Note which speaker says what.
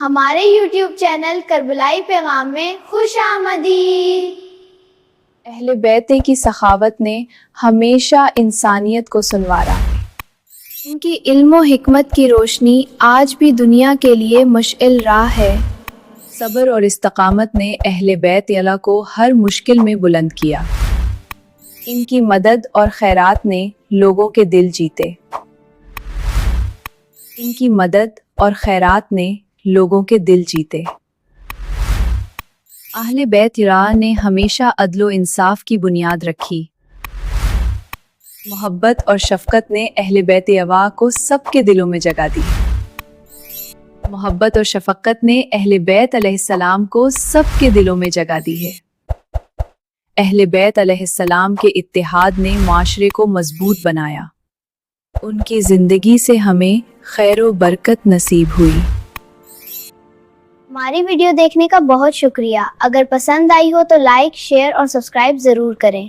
Speaker 1: ہمارے YouTube channel Karbalai پیغام میں خوش آمدید۔
Speaker 2: اہل بیت کی سخاوت نے ہمیشہ انسانیت کو سنوارا ہے۔ ان کی علم و حکمت کی روشنی آج بھی دنیا کے لیے مشعل راہ ہے۔ صبر اور استقامت نے اہل بیت اللہ کو ہر مشکل میں بلند کیا۔ ان کی مدد اور خیرات نے لوگوں کے دل جیتے۔ ان کی مدد اور خیرات نے لوگوں کے دل جیتے۔ اہل بیت اللہ نے ہمیشہ عدل و انصاف کی بنیاد رکھی۔ محبت اور شفقت نے اہل بیت اللہ کو سب کے دلوں میں جگہ دی۔ محبت اور شفقت نے اہل بیت علیہ السلام کو سب کے دلوں میں جگہ دی ہے۔ اہل بیت علیہ السلام کے اتحاد نے معاشرے کو مضبوط بنایا۔ ان کی زندگی سے ہمیں خیر و برکت نصیب ہوئی۔
Speaker 1: ہماری ویڈیو دیکھنے کا بہت شکریہ۔ اگر پسند آئی ہو تو لائک، شیئر اور سبسکرائب ضرور کریں۔